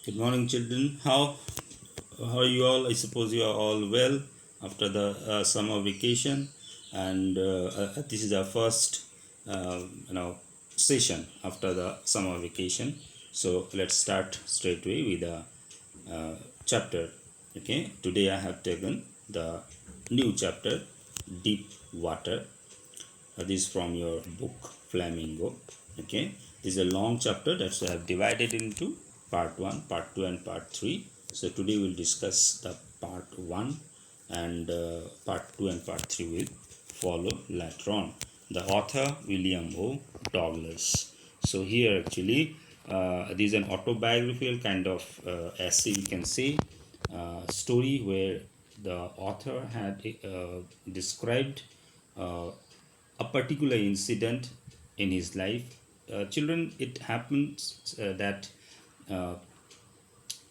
Good morning, children. How are you all? I suppose you are all well after the summer vacation, and this is our first session after the summer vacation. So let's start straight away with the chapter. Okay, today I have taken the new chapter, Deep Water. This is from your book Flamingo. Okay, this is a long chapter that's I have divided into part 1, part 2, and part 3. So today we'll discuss the part 1, and part 2 and part 3 will follow later on. The author William O. Douglas. So here actually this is an autobiographical kind of essay, you can say, story where the author had described a particular incident in his life. Children, it happens that uh,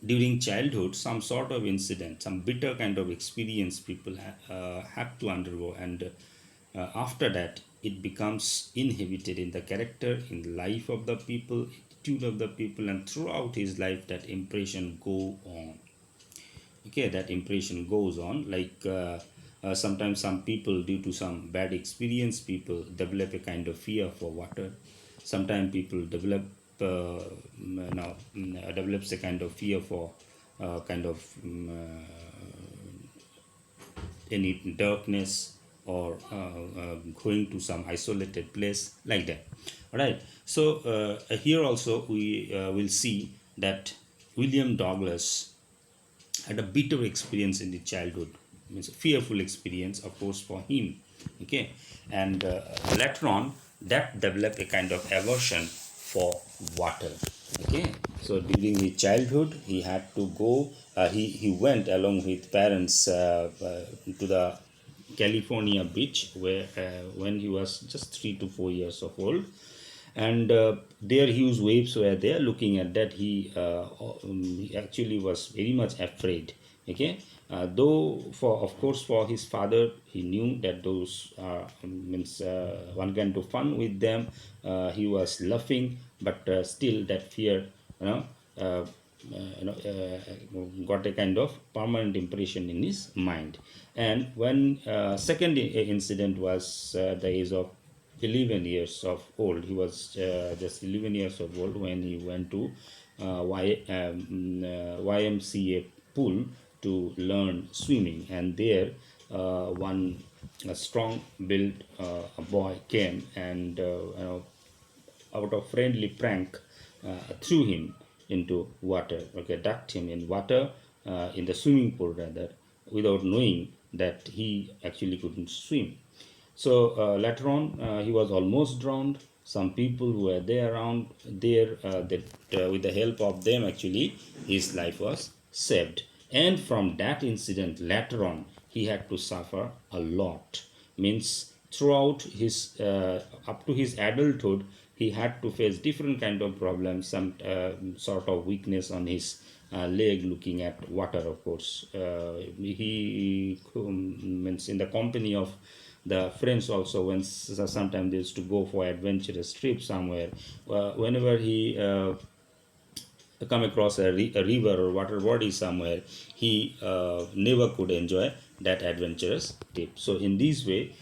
during childhood, some sort of incident, some bitter kind of experience people have to undergo, and after that, it becomes inhibited in the character, in the life of the people, attitude of the people, and throughout his life, that impression go on. Okay, that impression goes on, like sometimes some people, due to some bad experience, people develop a kind of fear for water. Sometimes people develops a kind of fear for any darkness, or going to some isolated place, like that. All right, so here also we will see that William Douglas had a bitter experience in the childhood, means a fearful experience, of course, for him. Okay, and later on, that developed a kind of aversion for water. Okay, so during his childhood, he had to go. He went along with parents to the California beach, where when he was just 3 to 4 years of old, and there huge waves were there. Looking at that, he actually was very much afraid. Okay, though for of course for his father, he knew that those are means one can do fun with them. He was laughing, but still that fear, you know. Uh, got a kind of permanent impression in his mind. And when second incident was the age of 11 years of old. He was just 11 years of old when he went to YMCA pool to learn swimming, and there one a strong built boy came and out of friendly prank threw him into water. Okay, ducked him in water, in the swimming pool rather, without knowing that he actually couldn't swim. So later on, he was almost drowned. Some people who were there around there, that with the help of them, actually, his life was saved. And from that incident, later on, he had to suffer a lot. Means throughout his up to his adulthood, he had to face different kind of problems. Some sort of weakness on his leg, looking at water. Of course, he means in the company of the friends also, when sometimes they used to go for adventurous trip somewhere, whenever he come across a river or water body somewhere, he never could enjoy that adventurous trip. So in this way,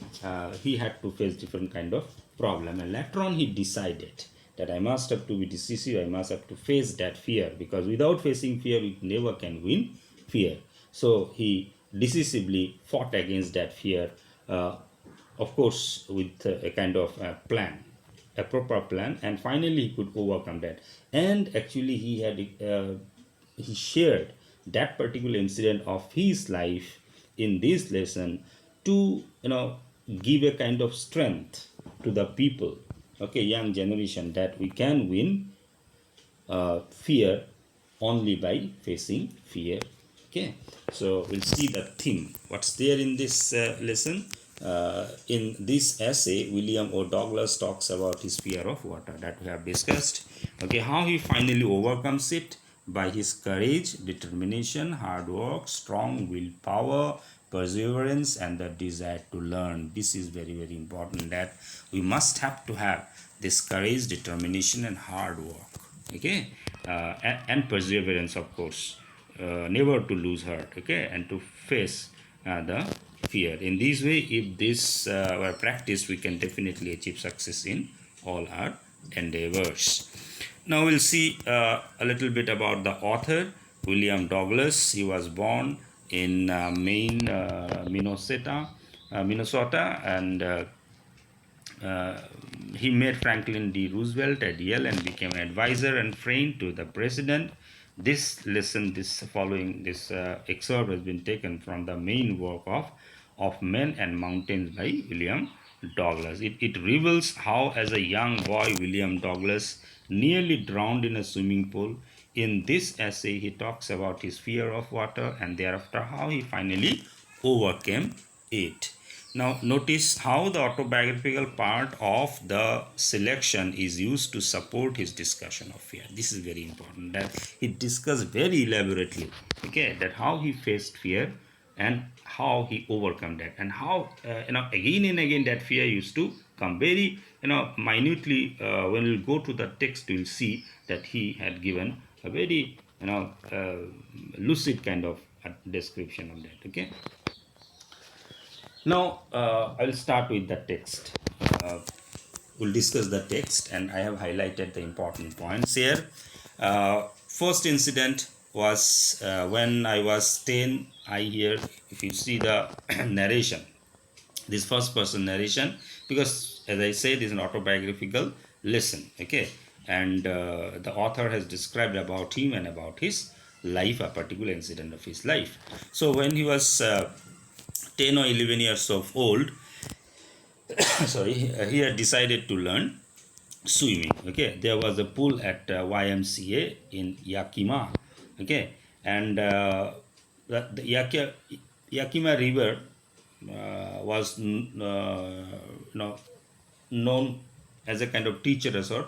he had to face different kind of problem, and later on he decided that I must have to be decisive, I must have to face that fear, because without facing fear we never can win fear. So he decisively fought against that fear, uh, of course with a kind of plan, a proper plan, and finally he could overcome that. And actually he shared that particular incident of his life in this lesson to give a kind of strength to the people, okay, young generation, that we can win fear only by facing fear. Okay, so we'll see the theme, what's there in this lesson. In this essay, William O. Douglas talks about his fear of water that we have discussed. Okay, how he finally overcomes it by his courage, determination, hard work, strong willpower, perseverance, and the desire to learn. This is very, very important, that we must have to have this courage, determination, and hard work. Okay, and perseverance, of course, never to lose heart, okay, and to face the fear. In this way, if this were practiced, we can definitely achieve success in all our endeavors. Now we'll see a little bit about the author, William Douglas. He was born in Maine, Minnesota, and uh, he met Franklin D. Roosevelt at Yale and became an advisor and friend to the president. This excerpt has been taken from the main work of Men and Mountains by William Douglas. It reveals how, as a young boy, William Douglas nearly drowned in a swimming pool. In this essay, he talks about his fear of water and thereafter how he finally overcame it. Now, notice how the autobiographical part of the selection is used to support his discussion of fear. This is very important, that he discussed very elaborately, okay, that how he faced fear and how he overcome that, and how again and again that fear used to come very minutely. When we'll go to the text, we'll see that he had given a very lucid kind of description of that. Okay. Now, I'll start with the text. We'll discuss the text, and I have highlighted the important points here. First incident was when I was 10. I hear, if you see the narration, this first person narration, because as I say, this is an autobiographical lesson, okay, and the author has described about him and about his life, a particular incident of his life. So when he was 10 or 11 years of old, sorry, he had decided to learn swimming. Okay, there was a pool at YMCA in Yakima. Okay, and the Yakima River was known as a kind of teacher resort,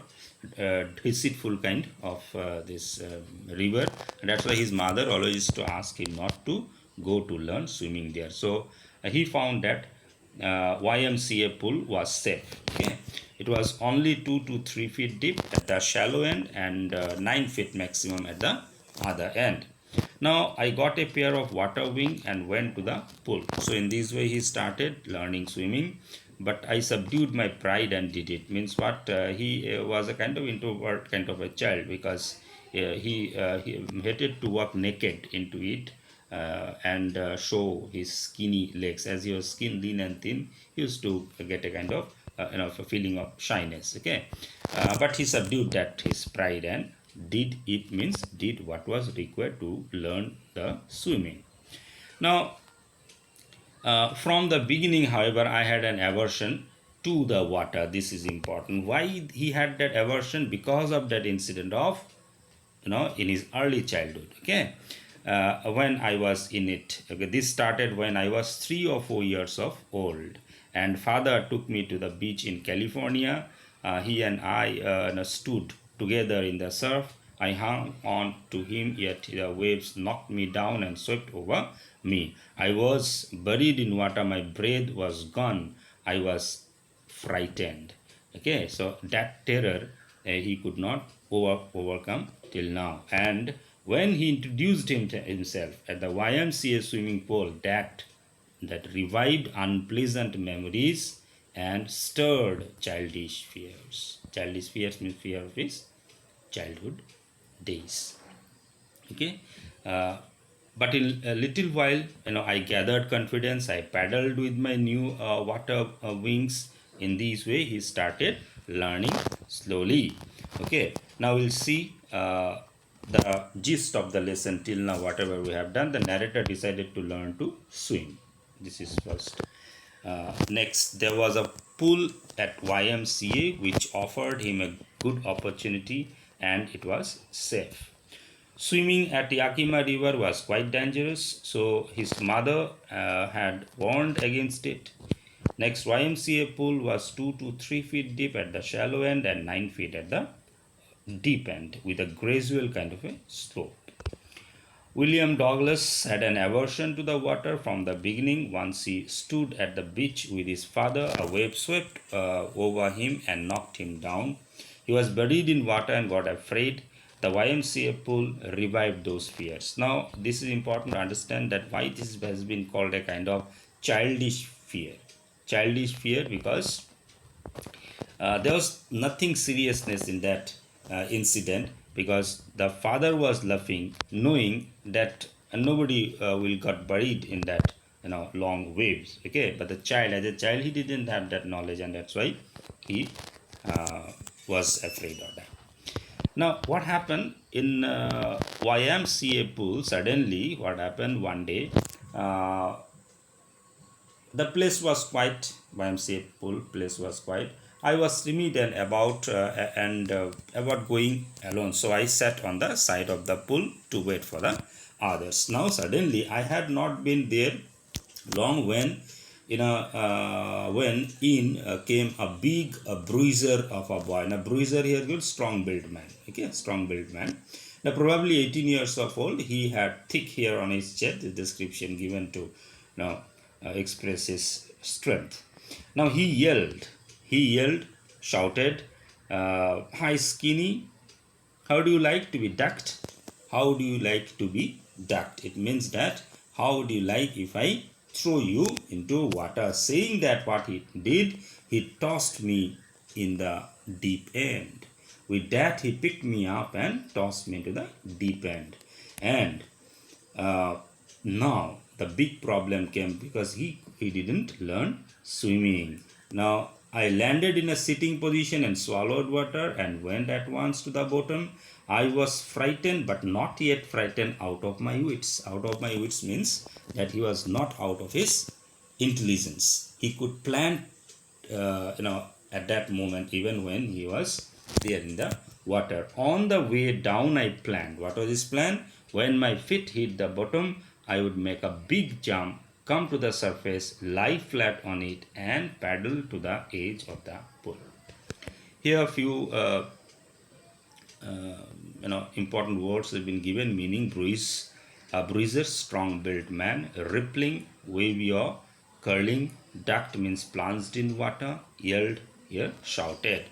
deceitful kind of this river, and that's why his mother always used to ask him not to go to learn swimming there. So he found that YMCA pool was safe. Okay, it was only 2 to 3 feet deep at the shallow end and 9 feet maximum at the other end. Now I got a pair of water wing and went to the pool. So in this way he started learning swimming, but I subdued my pride and did it. Means what? He was a kind of introvert kind of a child, because he hated to walk naked into it and show his skinny legs. As he was skin lean and thin, he used to get a kind of a feeling of shyness. Okay, but he subdued that his pride and did it, means did what was required to learn the swimming. Now, from the beginning, however, I had an aversion to the water. This is important. Why he had that aversion? Because of that incident of in his early childhood. Okay, when I was in it. Okay, this started when I was 3 or 4 years of old, and father took me to the beach in California. He and I stood together in the surf. I hung on to him, yet the waves knocked me down and swept over me. I was buried in water. My breath was gone. I was frightened. Okay, so that terror he could not overcome till now. And when he introduced himself at the YMCA swimming pool, that revived unpleasant memories and stirred childish fears. Childish fears means fear of his childhood days. Okay, but in a little while, I gathered confidence. I paddled with my new water wings. In this way, he started learning slowly. Okay, now we'll see the gist of the lesson till now. Whatever we have done, the narrator decided to learn to swim. This is first. Next, there was a pool at YMCA which offered him a good opportunity, and it was safe. Swimming at Yakima River was quite dangerous, so his mother had warned against it. Next, YMCA pool was 2 to 3 feet deep at the shallow end and 9 feet at the deep end, with a gradual kind of a slope. William Douglas had an aversion to the water from the beginning. Once he stood at the beach with his father, a wave swept over him and knocked him down. He was buried in water and got afraid. The YMCA pool revived those fears. Now, this is important to understand that why this has been called a kind of childish fear. Childish fear because there was nothing seriousness in that incident, because the father was laughing, knowing that nobody will got buried in that long waves. Okay, but the child, as a child, he didn't have that knowledge, and that's why he uh, was afraid of that. Now, what happened in YMCA pool? Suddenly, what happened one day? Uh, the place was quiet. YMCA pool place was quiet. I was timid and about going alone, so I sat on the side of the pool to wait for the others. Now suddenly I had not been there long when in came a big bruiser of a boy. Now bruiser here means strong built man. Okay, strong built man. Now probably 18 years of old. He had thick hair on his chest. The description given to now express his strength. Now he yelled, shouted, "Hi, skinny! How do you like to be ducked? How do you like to be ducked?" It means that how do you like if I throw you into water? Saying that, what he did, he tossed me in the deep end. With that, he picked me up and tossed me into the deep end. And uh, now the big problem came because he didn't learn swimming. Now I landed in a sitting position and swallowed water and went at once to the bottom. I was frightened, but not yet frightened out of my wits. Out of my wits means that he was not out of his intelligence. He could plan, at that moment, even when he was there in the water. On the way down, I planned. What was his plan? When my feet hit the bottom, I would make a big jump, come to the surface, lie flat on it, and paddle to the edge of the pool. Here, a few important words have been given, meaning bruise, a bruiser, strong built man, rippling, wavy or curling, ducked means plunged in water, yelled, here shouted.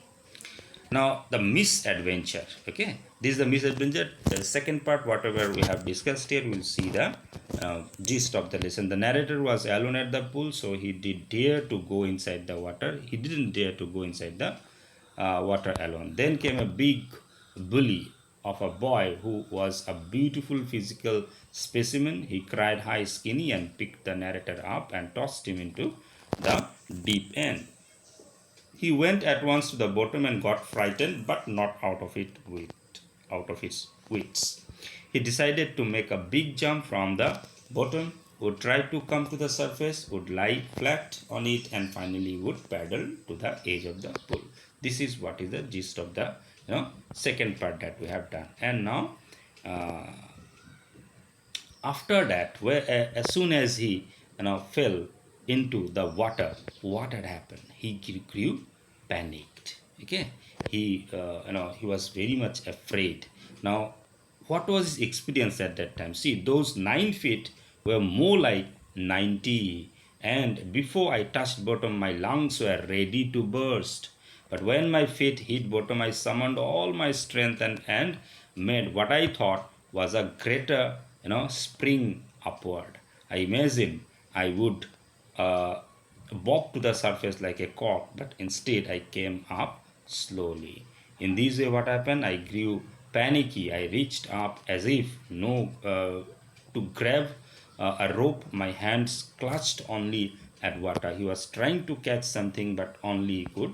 Now the misadventure. Okay, this is the misadventure. The second part, whatever we have discussed here, we'll see the gist of the lesson. The narrator was alone at the pool, so he did dare to go inside the water. He didn't dare to go inside the water alone. Then came a big bully of a boy who was a beautiful physical specimen. He cried, "Hi, skinny," and picked the narrator up and tossed him into the deep end. He went at once to the bottom and got frightened, but not out of his wits. He decided to make a big jump from the bottom, would try to come to the surface, would lie flat on it, and finally would paddle to the edge of the pool. This is what is the gist of the second part that we have done. And now, uh, after that, as soon as he fell into the water, what had happened? He grew panicked. Okay, he was very much afraid. Now, what was his experience at that time? See, those 9 feet were more like 90, and before I touched bottom, my lungs were ready to burst. But when my feet hit bottom, I summoned all my strength and made what I thought was a greater, spring upward. I imagined I would bob to the surface like a cork, but instead I came up slowly. In this way, what happened? I grew panicky. I reached up as if to grab a rope. My hands clutched only at water. He was trying to catch something, but only he could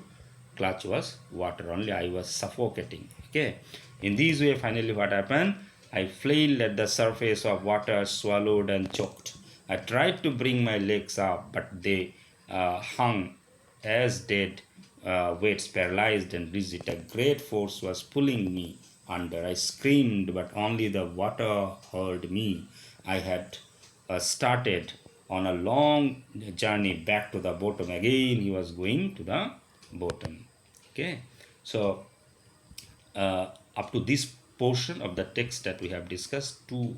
clutch was water. Only I was suffocating. Okay. In this way, finally, what happened? I flailed at the surface of water, swallowed and choked. I tried to bring my legs up, but they hung as dead weights, paralyzed and rigid. A great force was pulling me under. I screamed, but only the water heard me. I had started on a long journey back to the bottom. Again, he was going to the bottom. Okay, so up to this portion of the text that we have discussed, two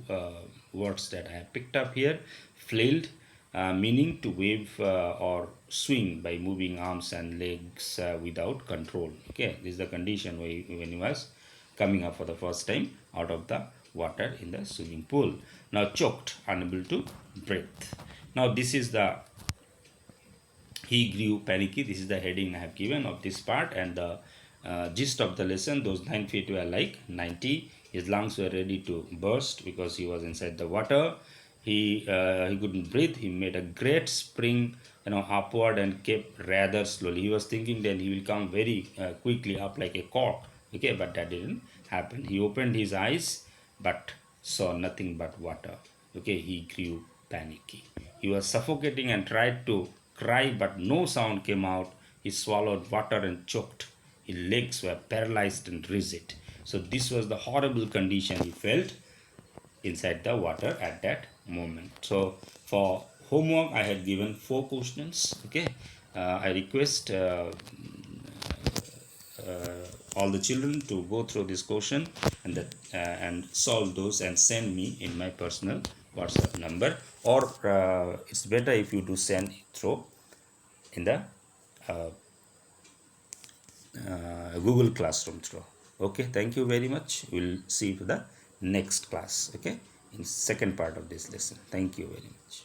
words that I have picked up here: flailed, meaning to wave or swing by moving arms and legs without control. Okay, this is the condition when he was coming up for the first time out of the water in the swimming pool. Now choked, unable to breathe. Now this is the he grew panicky. This is the heading I have given of this part, and the gist of the lesson: those 9 feet were like 90. His lungs were ready to burst because he was inside the water. He couldn't breathe. He made a great spring, upward, and kept rather slowly. He was thinking that he will come very quickly up like a cork. Okay, but that didn't happen. He opened his eyes, but saw nothing but water. Okay, he grew panicky. He was suffocating and tried to cry, but no sound came out. He swallowed water and choked. His legs were paralyzed and rigid. So, this was the horrible condition he felt inside the water at that moment. So, for homework, I had given 4 questions. Okay, I request all the children to go through this question and solve those and send me in my personal WhatsApp number, or it's better if you do send through in the Google Classroom through. Okay, thank you very much. We'll see you for the next class. Okay, in second part of this lesson. Thank you very much.